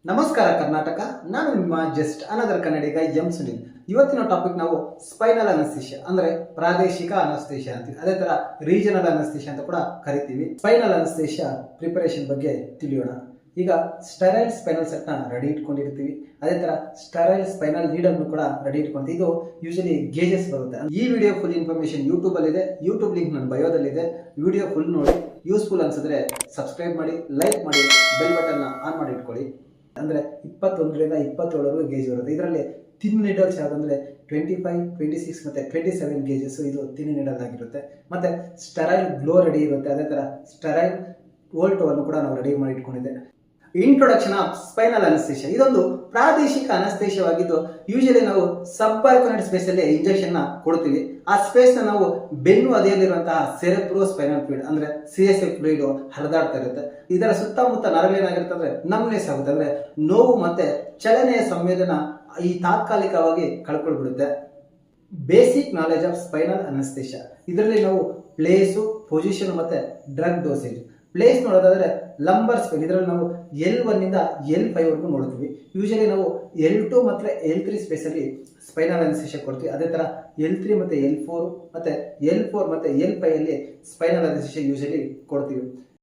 ನಮಸ್ಕಾರ ಕರ್ನಾಟಕ. ನಾನು ನಿಮ್ಮ ಜಸ್ಟ್ ಅನದರ್ ಕನ್ನಡಿಗ ಎಂ ಸುನಿಲ್. ಇವತ್ತಿನ ಟಾಪಿಕ್ ನಾವು ಸ್ಪೈನಲ್ ಅನಸ್ತೇಷಿಯಾ ಅಂದ್ರೆ ಪ್ರಾದೇಶಿಕ ಅನಸ್ತೇಷಿಯಾ ಅಂತೀವಿ. ಅದೇ ತರ ರೀಜನಲ್ ಅನಸ್ತೇಷಿಯಾ ಅಂತ ಕೂಡ ಕರಿತೀವಿ. ಸ್ಪೈನಲ್ ಅನಸ್ತೇಷಿಯಾ ಪ್ರಿಪರೇಷನ್ ಬಗ್ಗೆ ತಿಳಿಯೋಣ. ಈಗ ಸ್ಟೆರೈಲ್ ಸ್ಪೈನಲ್ ಸೆಟ್ ನ ರೆಡಿ ಇಟ್ಕೊಂಡಿರ್ತೀವಿ. ಅದೇ ತರ ಸ್ಟೆರೈಲ್ ಸ್ಪೈನಲ್ ನೀಡಲ್ ಕೂಡ ರೆಡಿ ಇಟ್ಕೊಂತೀವಿ. ಇದು ಯೂಶಲಿ ಗೇಜಸ್ ಬರುತ್ತೆ. ಈ ವಿಡಿಯೋ ಫುಲ್ ಇನ್ಫಾರ್ಮೇಶನ್ ಯೂಟ್ಯೂಬ್ ಅಲ್ಲಿ ಇದೆ. ಯೂಟ್ಯೂಬ್ ಲಿಂಕ್ ನನ್ನ ಬಯೋದಲ್ಲಿ ಇದೆ. ವಿಡಿಯೋ ಫುಲ್ ನೋಡಿ. ಯೂಸ್ಫುಲ್ ಅನ್ಸಿದ್ರೆ ಸಬ್ಸ್ಕ್ರೈಬ್ ಮಾಡಿ, ಲೈಕ್ ಮಾಡಿ, ಬೆಲ್ ಬಟನ್ ನ ಆನ್ ಮಾಡಿ ಇಟ್ಕೊಳ್ಳಿ. ಅಂದ್ರೆ 21ರಿಂದ 27ವರೆಗೂ ಗೇಜ್ ಬರುತ್ತೆ. ಇದರಲ್ಲಿ ಥಿನ್ ನೀಡಲ್ಸ್ ಯಾವ್ದಂದ್ರೆ 25, 26 ಮತ್ತೆ 27 ಗೇಜಸ್ ಇದು ಥಿನ್ ನೀಡಲ್ ಆಗಿರುತ್ತೆ. ಮತ್ತೆ ಸ್ಟೆರೈಲ್ ಗ್ಲೋ ರೆಡಿ ಇರುತ್ತೆ. ಅದೇ ತರ ಸ್ಟೆರೈಲ್ ವೋಲ್ಟೋ ಅನ್ನು ಕೂಡ ನಾವು ರೆಡಿ ಮಾಡಿ ಇಟ್ಕೊಂಡಿದ್ದೆ. ಇಂಟ್ರೊಡಕ್ಷನ್ ಆಫ್ ಸ್ಪೈನಲ್ ಅನಸ್ತೇಷಿಯಾ ಇದೊಂದು ಪ್ರಾದೇಶಿಕ ಅನಸ್ತೇಷಿಯವಾಗಿದ್ದು ಯೂಶಲಿ ನಾವು ಸಬ್ಆರ್ಕನೈಡ್ ಸ್ಪೇಸ್ ಅಲ್ಲಿ ಇಂಜೆಕ್ಷನ್ ನ ಕೊಡ್ತೀವಿ. ಆ ಸ್ಪೇಸ್ ನ ನಾವು ಬೆನ್ನು ಅದಿಯಲ್ಲಿರುವಂತಹ ಸೆರೆಬ್ರೋ ಸ್ಪೈನಲ್ ಫ್ಲೂಯಿಡ್ ಅಂದ್ರೆ CSF ಫ್ಲೂಯಿಡ್ ಹರಿದಾಡ್ತಾ ಇರುತ್ತೆ. ಇದರ ಸುತ್ತಮುತ್ತ ನರಗಳೇನಾಗಿರುತ್ತೆ ಅಂದ್ರೆ ನಮ್ನೆಸ್ ಆಗುತ್ತೆ. ಅಂದ್ರೆ ನೋವು ಮತ್ತೆ ಚಲನೆಯ ಸಂವೇದನ ಈ ತಾತ್ಕಾಲಿಕವಾಗಿ ಕಳ್ಕೊಳ್ಬಿಡುತ್ತೆ. Basic knowledge of spinal anaesthesia ಇದರಲ್ಲಿ ನಾವು ಪ್ಲೇಸು, ಪೊಸಿಷನ್ ಮತ್ತೆ ಡ್ರಗ್ ಡೋಸೇಜ್. ಪ್ಲೇಸ್ ನೋಡೋದಾದ್ರೆ ಲಂಬರ್ ಸ್ಪೈನ್, ಇದರಲ್ಲಿ ನಾವು L1 ಇಂದ L5 ವರೆಗೂ ನೋಡ್ತೀವಿ. ಯೂಶಲಿ ನಾವು L2 ಮತ್ತೆ L3 ಸ್ಪೇಸ್ ಅಲ್ಲಿ ಸ್ಪೈನಲ್ ಅನಸ್ತೇಷಿಯಾ ಕೊಡ್ತೀವಿ. ಅದೇ ತರ L3 ಮತ್ತೆ L4 ಮತ್ತೆ L4 ಮತ್ತೆ L5 ಅಲ್ಲಿ ಸ್ಪೈನಲ್ ಅನಸ್ತೇಷಿಯಾ ಯೂಶಲಿ ಕೊಡ್ತೀವಿ.